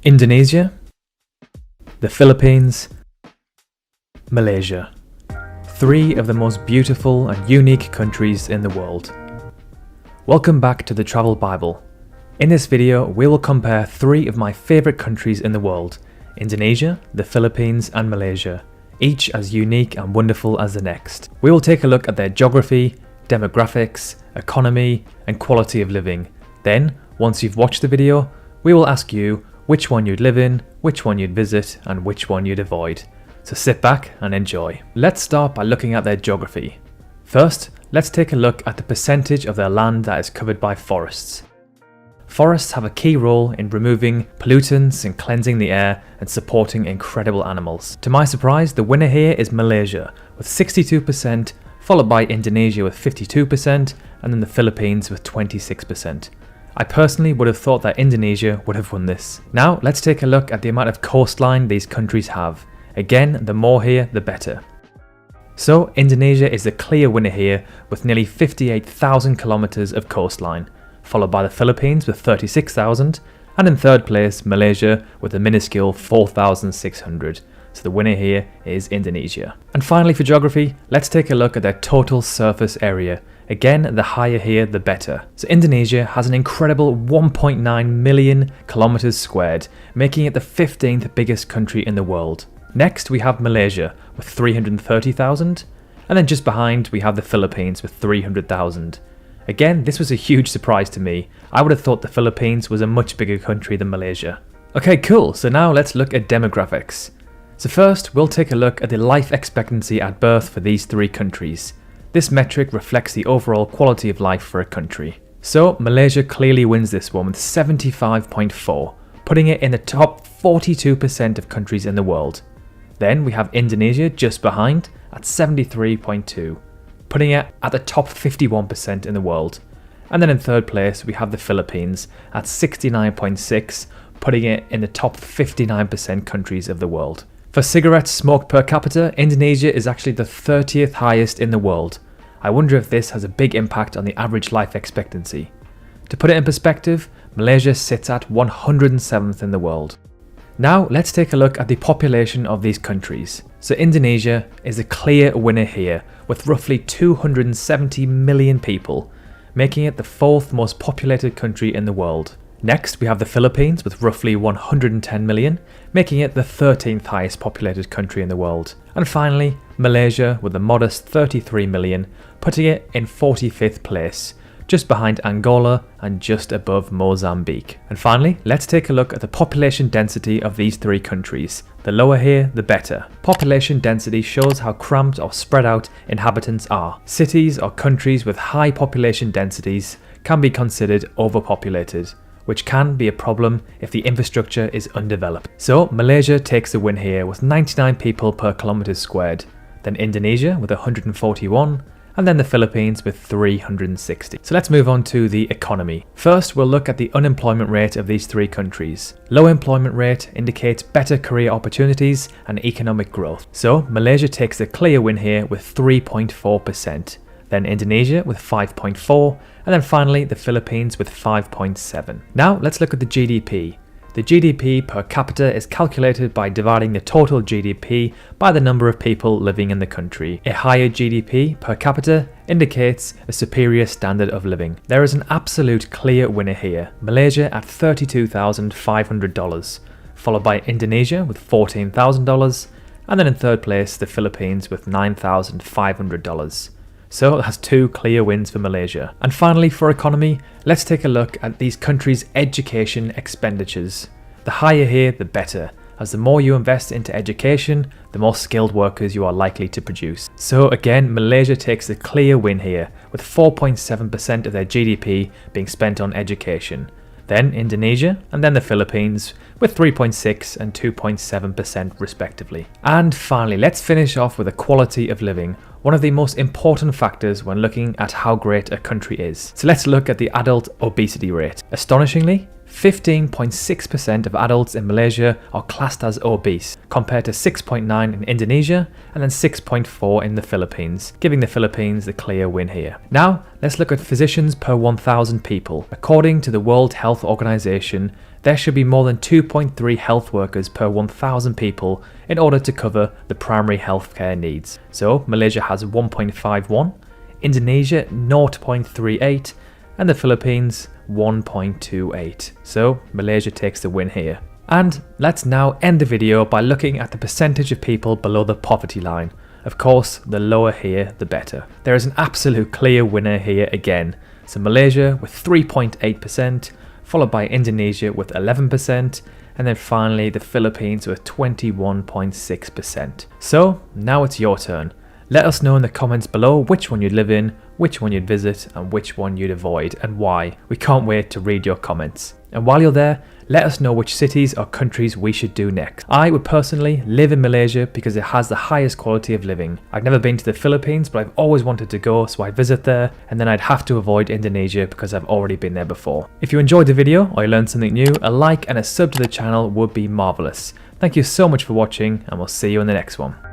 Indonesia, the Philippines, Malaysia. 3 of the most beautiful and unique countries in the world. Welcome back to the Travel Bible. In this video, we will compare 3 of my favourite countries in the world: Indonesia, the Philippines and Malaysia, each as unique and wonderful as the next. We will take a look at their geography, demographics, economy and quality of living. Then, once you've watched the video, we will ask you which one you'd live in, which one you'd visit and which one you'd avoid. So sit back and enjoy. Let's start by looking at their geography. First, let's take a look at the percentage of their land that is covered by forests. Forests have a key role in removing pollutants and cleansing the air and supporting incredible animals. To my surprise, the winner here is Malaysia with 62%, followed by Indonesia with 52% and then the Philippines with 26%. I personally would have thought that Indonesia would have won this. Now let's take a look at the amount of coastline these countries have. Again, the more here, the better. So Indonesia is the clear winner here with nearly 58,000 kilometers of coastline, followed by the Philippines with 36,000, and in third place Malaysia with a minuscule 4,600. So the winner here is Indonesia. And finally for geography, let's take a look at their total surface area. Again, the higher here, the better. So Indonesia has an incredible 1.9 million kilometers squared, making it the 15th biggest country in the world. Next, we have Malaysia with 330,000, and then just behind we have the Philippines with 300,000. Again, this was a huge surprise to me. I would have thought the Philippines was a much bigger country than Malaysia. Okay, cool. So now let's look at demographics. So first, we'll take a look at the life expectancy at birth for these 3 countries. This metric reflects the overall quality of life for a country. So Malaysia clearly wins this one with 75.4, putting it in the top 42% of countries in the world. Then we have Indonesia just behind at 73.2, putting it at the top 51% in the world. And then in third place we have the Philippines at 69.6, putting it in the top 59% countries of the world. For cigarettes smoked per capita, Indonesia is actually the 30th highest in the world. I wonder if this has a big impact on the average life expectancy. To put it in perspective, Malaysia sits at 107th in the world. Now let's take a look at the population of these countries. So Indonesia is a clear winner here with roughly 270 million people, making it the 4th most populated country in the world. Next, we have the Philippines with roughly 110 million, making it the 13th highest populated country in the world. And finally, Malaysia with a modest 33 million, putting it in 45th place, just behind Angola and just above Mozambique. And finally, let's take a look at the population density of these 3 countries. The lower here, the better. Population density shows how cramped or spread out inhabitants are. Cities or countries with high population densities can be considered overpopulated, which can be a problem if the infrastructure is undeveloped. So Malaysia takes the win here with 99 people per kilometer squared, then Indonesia with 141, and then the Philippines with 360. So let's move on to the economy. First, we'll look at the unemployment rate of these 3 countries. Low employment rate indicates better career opportunities and economic growth. So Malaysia takes the clear win here with 3.4%. Then Indonesia with 5.4, and then finally the Philippines with 5.7. Now let's look at the GDP. The GDP per capita is calculated by dividing the total GDP by the number of people living in the country. A higher GDP per capita indicates a superior standard of living. There is an absolute clear winner here, Malaysia at $32,500, followed by Indonesia with $14,000, and then in third place the Philippines with $9,500. So that's 2 clear wins for Malaysia. And finally for economy, let's take a look at these countries' education expenditures. The higher here, the better, as the more you invest into education, the more skilled workers you are likely to produce. So again, Malaysia takes the clear win here, with 4.7% of their GDP being spent on education. Then Indonesia, and then the Philippines, with 3.6 and 2.7% respectively. And finally, let's finish off with the quality of living, one of the most important factors when looking at how great a country is. So let's look at the adult obesity rate. Astonishingly, 15.6% of adults in Malaysia are classed as obese, compared to 6.9% in Indonesia and then 6.4% in the Philippines, giving the Philippines the clear win here. Now, let's look at physicians per 1,000 people. According to the World Health Organization, there should be more than 2.3 health workers per 1,000 people in order to cover the primary healthcare needs. So Malaysia has 1.51, Indonesia 0.38, and the Philippines 1.28. So Malaysia takes the win here. And let's now end the video by looking at the percentage of people below the poverty line. Of course, the lower here, the better. There is an absolute clear winner here again. So Malaysia with 3.8%, followed by Indonesia with 11%, and then finally the Philippines with 21.6%. So now it's your turn. Let us know in the comments below which one you'd live in, which one you'd visit, and which one you'd avoid, and why. We can't wait to read your comments. And while you're there, let us know which cities or countries we should do next. I would personally live in Malaysia because it has the highest quality of living. I've never been to the Philippines, but I've always wanted to go, so I'd visit there, and then I'd have to avoid Indonesia because I've already been there before. If you enjoyed the video or you learned something new, a like and a sub to the channel would be marvellous. Thank you so much for watching, and we'll see you in the next one.